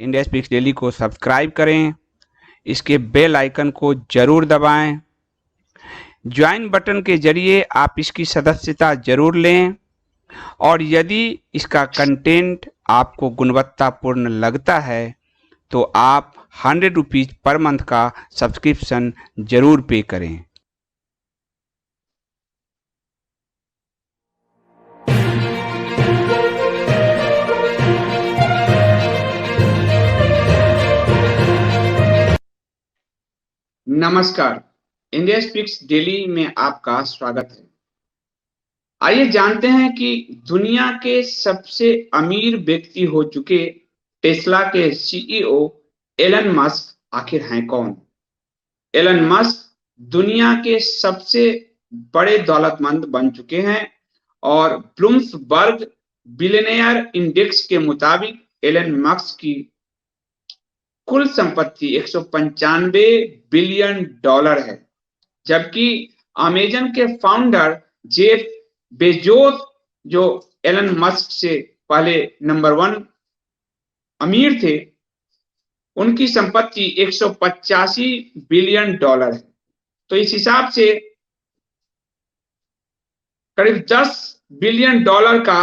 India speaks daily को subscribe करें, इसके बेल आइकन को जरूर दबाएं। ज्वाइन बटन के जरिए आप इसकी सदस्यता जरूर लें और यदि इसका कंटेंट आपको गुणवत्तापूर्ण लगता है तो आप 100 रुपीज़ पर मंथ का सब्सक्रिप्शन जरूर पे करें। नमस्कार, इंडिया स्पीक्स डेली में आपका स्वागत है। आइए जानते हैं कि दुनिया के सबसे अमीर व्यक्ति हो चुके टेस्ला के सीईओ एलन मस्क आखिर हैं कौन। एलन मस्क दुनिया के सबसे बड़े दौलतमंद बन चुके हैं और ब्लूमबर्ग बिलियनियर इंडेक्स के मुताबिक एलन मस्क की कुल संपत्ति 195 बिलियन डॉलर है, जबकि अमेजन के फाउंडर जेफ बेजोस, जो एलन मस्क से पहले नंबर 1 अमीर थे, उनकी संपत्ति 185 बिलियन डॉलर है। तो इस हिसाब से करीब 10 बिलियन डॉलर का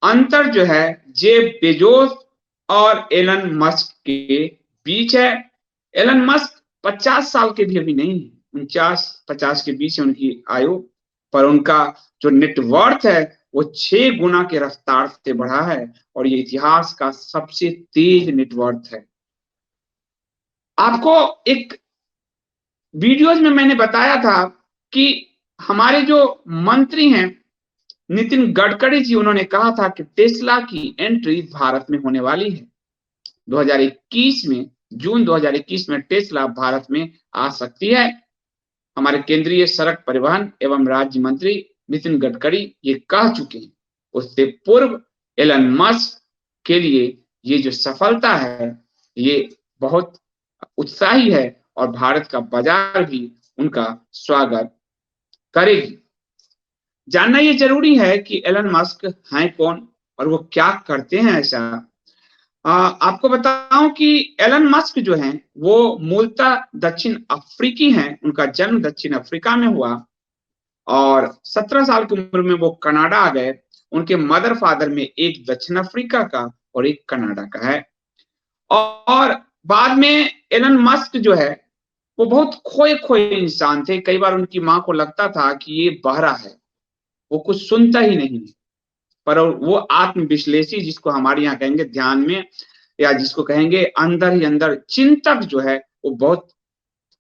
अंतर जो है जेफ बेजोस और एलन मस्क के बीच है। एलन मस्क 50 साल के भी अभी नहीं, 49-50 के बीच है उनकी आयु, पर उनका जो नेटवर्थ है वो 6 गुना के रफ्तार से बढ़ा है और ये इतिहास का सबसे तेज नेटवर्थ है। आपको एक वीडियोज में मैंने बताया था कि हमारे जो मंत्री हैं नितिन गडकरी जी, उन्होंने कहा था कि टेस्ला की एंट्री भारत में होने वाली है 2021 में, जून 2021 में टेस्ला भारत में आ सकती है। हमारे केंद्रीय सड़क परिवहन एवं राज्य मंत्री नितिन गडकरी ये कह चुके हैं। उससे पूर्व एलन मस्क के लिए ये जो सफलता है ये बहुत उत्साही है और भारत का बाजार भी उनका स्वागत करेगी। जानना ये जरूरी है कि एलन मस्क हैं कौन और वो क्या करते हैं ऐसा। आपको बताऊं कि एलन मस्क जो हैं वो मूलतः दक्षिण अफ्रीकी हैं। उनका जन्म दक्षिण अफ्रीका में हुआ और 17 साल की उम्र में वो कनाडा आ गए। उनके मदर फादर में एक दक्षिण अफ्रीका का और एक कनाडा का है। और बाद में एलन मस्क जो है वो बहुत खोए खोए इंसान थे। कई बार उनकी मां को लगता था कि ये बहरा है, वो कुछ सुनता ही नहीं, पर वो आत्मविश्लेषी, जिसको हमारे यहाँ कहेंगे ध्यान में, या जिसको कहेंगे अंदर ही अंदर चिंतक जो है, वो बहुत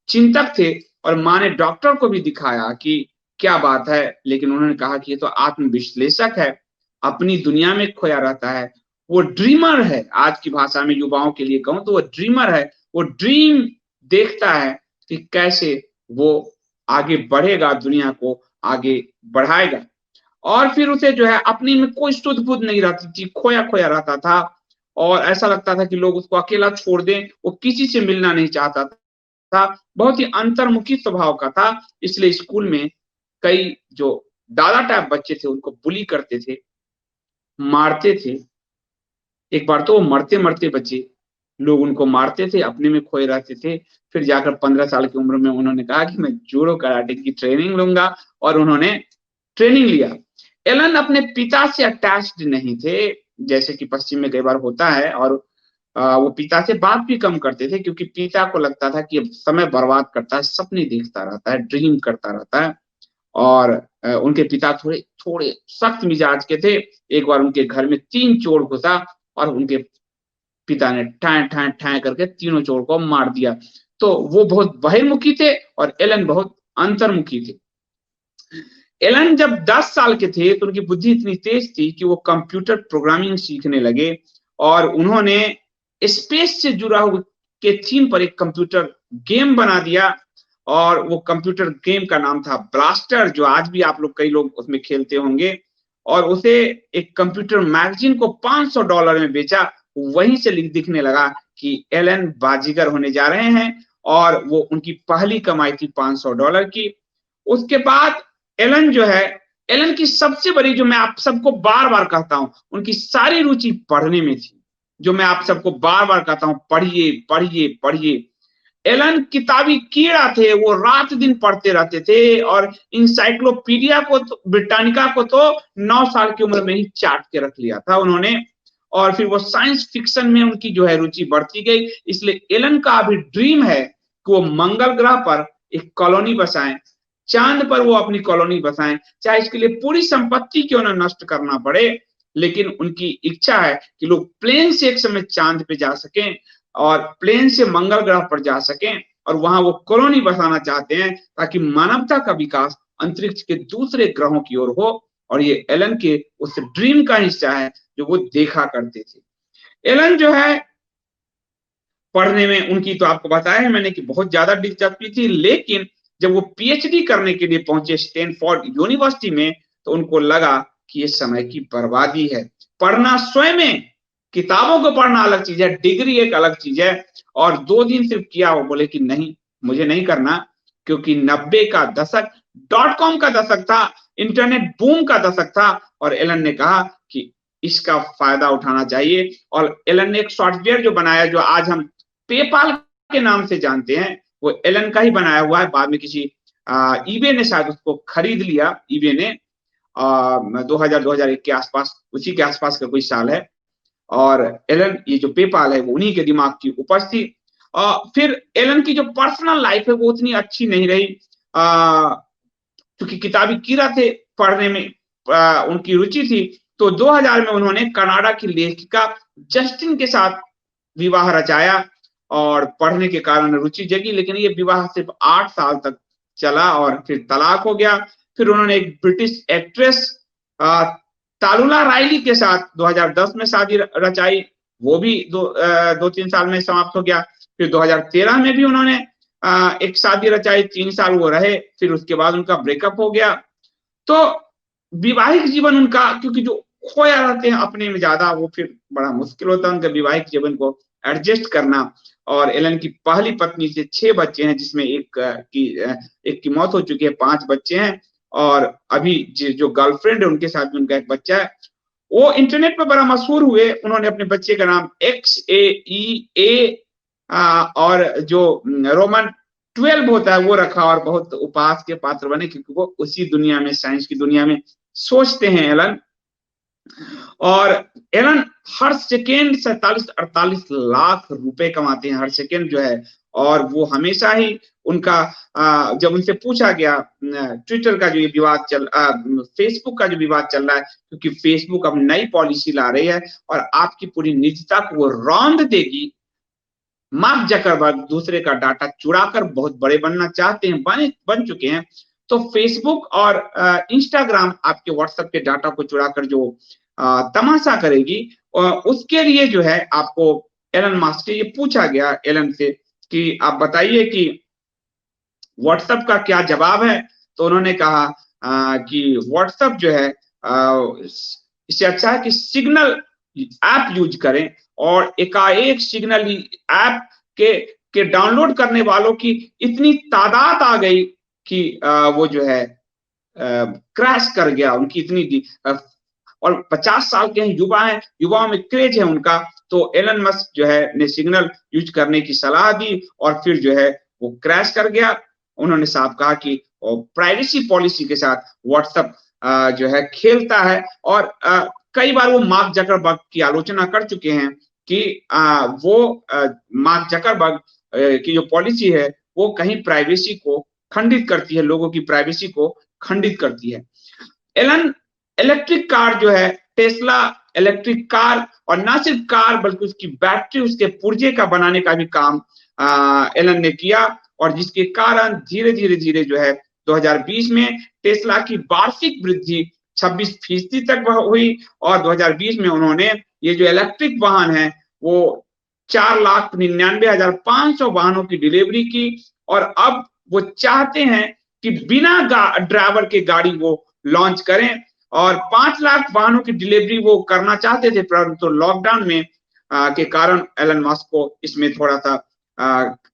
चिंतक थे। और माँ ने डॉक्टर को भी दिखाया कि क्या बात है, लेकिन उन्होंने कहा कि ये तो आत्मविश्लेषक है, अपनी दुनिया में खोया रहता है, वो ड्रीमर है। आज की भाषा में युवाओं के लिए कहूं तो वो ड्रीमर है। वो ड्रीम देखता है कि कैसे वो आगे बढ़ेगा, दुनिया को आगे बढ़ाएगा। और फिर उसे जो है अपनी में कोई सुध बुध नहीं रहती थी, खोया खोया रहता था और ऐसा लगता था कि लोग उसको अकेला छोड़ दें। वो किसी से मिलना नहीं चाहता था, बहुत ही अंतर्मुखी स्वभाव का था। इसलिए स्कूल में कई जो दादा टाइप बच्चे थे उनको बुली करते थे, मारते थे। एक बार तो मरते मरते बचे, लोग उनको मारते थे, अपने में खोए रहते थे। फिर जाकर 15 साल की उम्र में उन्होंने कहा कि मैं जूडो कराटे की ट्रेनिंग लूंगा और उन्होंने ट्रेनिंग लिया। एलन अपने पिता से अटैच्ड नहीं थे, जैसे कि पश्चिम में कई बार होता है, और वो पिता से बात भी कम करते थे क्योंकि पिता को लगता था कि अब समय बर्बाद करता है, सपने देखता रहता है, ड्रीम करता रहता है। और उनके पिता थोड़े थोड़े सख्त मिजाज के थे। एक बार उनके घर में 3 चोर घुसा और उनके पिता ने ठाए ठाए ठाए करके तीनों चोर को मार दिया। तो वो बहुत बहिर्मुखी थे और एलन बहुत अंतर्मुखी थे। एलन जब 10 साल के थे तो उनकी बुद्धि इतनी तेज थी कि वो कंप्यूटर प्रोग्रामिंग सीखने लगे और उन्होंने स्पेस से जुड़ा हुआ के थीम पर एक कंप्यूटर गेम बना दिया और वो कंप्यूटर गेम का नाम था ब्लास्टर, जो आज भी आप लोग कई लोग उसमें खेलते होंगे। और उसे एक कंप्यूटर मैगजीन को $500 में बेचा। वहीं से दिखने लगा कि एलन बाजीगर होने जा रहे हैं और वो उनकी पहली कमाई थी $500 की। उसके बाद एलन जो है, एलन की सबसे बड़ी, जो मैं आप सबको बार बार कहता हूं, उनकी सारी रुचि पढ़ने में थी। जो मैं आप सबको बार बार कहता हूं, पढ़िए पढ़िए पढ़िए। एलन किताबी कीड़ा थे, वो रात दिन पढ़ते रहते थे और इंसाइक्लोपीडिया को ब्रिटानिका को तो 9 साल की उम्र में ही चाट के रख लिया था उन्होंने। और फिर वो साइंस फिक्शन में उनकी जो है रुचि बढ़ती गई। इसलिए एलन का अभी ड्रीम है कि वो मंगल ग्रह पर एक कॉलोनी बसाएं, चांद पर वो अपनी कॉलोनी बसाएं, चाहे इसके लिए पूरी संपत्ति क्यों ना नष्ट करना पड़े, लेकिन उनकी इच्छा है कि लोग प्लेन से एक समय चांद पे जा सकें और प्लेन से मंगल ग्रह पर जा सकें और वहां वो कॉलोनी बसाना चाहते हैं, ताकि मानवता का विकास अंतरिक्ष के दूसरे ग्रहों की ओर हो। और ये एलन के उस ड्रीम का हिस्सा है जो वो देखा करते थे। एलन जो है पढ़ने में उनकी तो आपको बताया है मैंने कि बहुत ज्यादा दिलचस्पी थी, लेकिन जब वो पीएचडी करने के लिए पहुंचे स्टैनफोर्ड यूनिवर्सिटी में, तो उनको लगा कि ये समय की बर्बादी है। पढ़ना स्वयं में, किताबों को पढ़ना अलग चीज है, डिग्री एक अलग चीज है। और 2 दिन सिर्फ किया, वो बोले कि नहीं, मुझे नहीं करना, क्योंकि 90 का दशक .com का दशक था, इंटरनेट बूम का दशक था और एलन ने कहा कि इसका फायदा उठाना चाहिए। और एलन ने एक सॉफ्टवेयर जो बनाया, जो आज हम पेपाल के नाम से जानते हैं, वो एलन का ही बनाया हुआ है। बाद में किसी ईबे ने शायद उसको खरीद लिया, ईबे ने 2000-2001 के आसपास, उसी के आसपास का कोई साल है। और एलन, ये जो पेपाल है वो उन्हीं के दिमाग की उपज थी। फिर एलन की जो पर्सनल लाइफ है वो उतनी अच्छी नहीं रही, क्योंकि किताबी कीड़ा थे, पढ़ने में उनकी रुचि थी। तो 2000 में उन्होंने कनाडा की लेखिका जस्टिन के साथ विवाह रचाया और पढ़ने के कारण रुचि जगी, लेकिन ये विवाह सिर्फ 8 साल तक चला और फिर तलाक हो गया। फिर उन्होंने एक ब्रिटिश एक्ट्रेस तालुला रायली के साथ 2010 में शादी रचाई, वो भी 2-3 साल में समाप्त हो गया। फिर 2013 में भी उन्होंने एक शादी रचाई, 3 साल वो रहे, फिर उसके बाद उनका ब्रेकअप हो गया। तो विवाहिक जीवन उनका, क्योंकि जो खोया रहते हैं अपने में ज्यादा, वो फिर बड़ा मुश्किल होता है उनके विवाहिक जीवन को एडजस्ट करना। और एलन की पहली पत्नी से 6 बच्चे हैं, जिसमें एक की मौत हो चुकी है, 5 बच्चे हैं। और अभी जो गर्लफ्रेंड है उनके साथ भी उनका एक बच्चा है। वो इंटरनेट पर बड़ा मशहूर हुए, उन्होंने अपने बच्चे का नाम XAEA और जो रोमन 12 होता है वो रखा और बहुत उपहास के पात्र बने, क्योंकि वो उसी दुनिया में, साइंस की दुनिया में सोचते हैं एलन। और एलन हर सेकेंड 47-48 लाख रुपए कमाते हैं, हर सेकेंड जो है। और वो हमेशा ही उनका जब उनसे पूछा गया, ट्विटर का जो ये विवाद फेसबुक का जो विवाद चल रहा है, क्योंकि फेसबुक अब नई पॉलिसी ला रही है और आपकी पूरी निजता को वो रौंद देगी। मार्क जकरबर्ग दूसरे का डाटा चुराकर बहुत बड़े बनना चाहते हैं, बन चुके हैं। तो फेसबुक और इंस्टाग्राम आपके व्हाट्सएप के डाटा को चुराकर जो तमाशा करेगी, उसके लिए जो है आपको एलन मस्क से ये पूछा गया, एलन से, कि आप बताइए कि व्हाट्सएप का क्या जवाब है। तो उन्होंने कहा कि व्हाट्सएप जो है, इससे अच्छा है कि सिग्नल ऐप यूज करें। और एकाएक सिग्नल ऐप के डाउनलोड करने वालों की इतनी तादाद आ गई कि वो जो है क्रैश कर गया, उनकी इतनी और 50 साल के युवा हैं, युवाओं में क्रेज है उनका। तो एलन मस्क जो है ने सिग्नल यूज करने की सलाह दी और फिर जो है वो क्रैश कर गया। उन्होंने साफ कहा कि प्राइवेसी पॉलिसी के साथ व्हाट्सएप जो है खेलता है। और कई बार वो मार्क जकरबर्ग की आलोचना कर चुके हैं कि वो मार्क जकरबर्ग की जो पॉलिसी है वो कहीं प्राइवेसी को खंडित करती है, लोगों की प्राइवेसी को खंडित करती है। एलन इलेक्ट्रिक कार जो है, टेस्ला इलेक्ट्रिक कार, और ना सिर्फ कार बल्कि उसकी बैटरी, उसके पुर्जे का बनाने का भी काम एलन ने किया। और जिसके कारण धीरे धीरे जो है 2020 में टेस्ला की वार्षिक वृद्धि 26% तक हुई। और 2020 में उन्होंने ये जो इलेक्ट्रिक वाहन है वो 4,99,500 वाहनों की डिलीवरी की। और अब वो चाहते हैं कि बिना ड्राइवर के गाड़ी वो लॉन्च करें। और 5 लाख वाहनों की डिलीवरी वो करना चाहते थे, परंतु लॉकडाउन में के कारण एलन मस्क को इसमें थोड़ा सा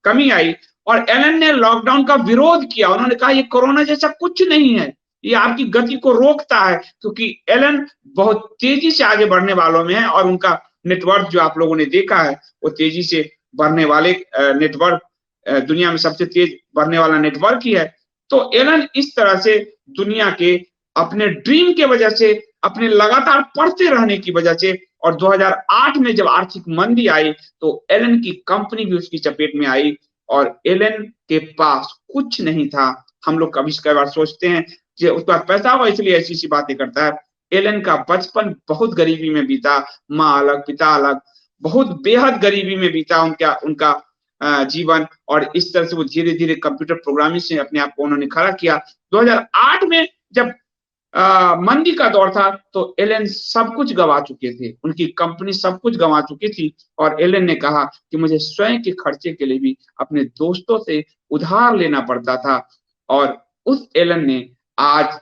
कमी आई। और एलन ने लॉकडाउन का विरोध किया, उन्होंने कहा ये कोरोना जैसा कुछ नहीं है, ये आपकी गति को रोकता है, क्योंकि एलन बहुत तेजी से आगे बढ़ने वालों में है और उनका नेटवर्क जो आप लोगों ने देखा है वो तेजी से बढ़ने वाले नेटवर्क, दुनिया में सबसे तेज बढ़ने वाला नेटवर्क ही है। तो एलन इस तरह से दुनिया के अपने ड्रीम के वजह से, अपने लगातार पढ़ते रहने की वजह से, और 2008 में जब आर्थिक मंदी आई तो एलन की कंपनी भी उसकी चपेट में आई और एलन के पास कुछ नहीं था। हम लोग कभी कई बार सोचते हैं कि उसके पास पैसा हुआ इसलिए ऐसी सी बातें करता है। एलन का बचपन बहुत गरीबी में बीता, माँ अलग पिता अलग, बहुत बेहद गरीबी में बीता उनका उनका जीवन, और इस तरह से वो धीरे धीरे कंप्यूटर प्रोग्रामिंग से अपने आप को उन्होंने खड़ा किया। 2008 में जब मंदी का दौर था तो एलन सब कुछ गंवा चुके थे, उनकी कंपनी सब कुछ गंवा चुकी थी, और एलन ने कहा कि मुझे स्वयं के खर्चे के लिए भी अपने दोस्तों से उधार लेना पड़ता था। और उस एलन ने आज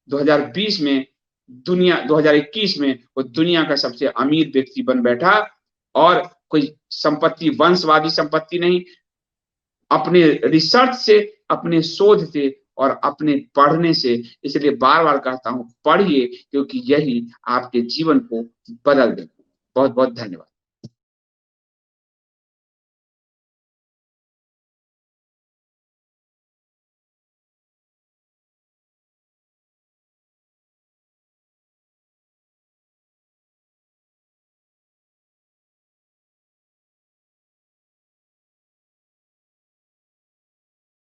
2020 में, 2021 में वो दुनिया का सबसे अमीर व्यक्ति बन बैठा, और कोई संपत्ति, वंशवादी संपत्ति नहीं, अपने रिसर्च से, अपने शोध से और अपने पढ़ने से। इसलिए बार-बार कहता हूँ, पढ़िए, क्योंकि यही आपके जीवन को बदल देगा। बहुत-बहुत धन्यवाद।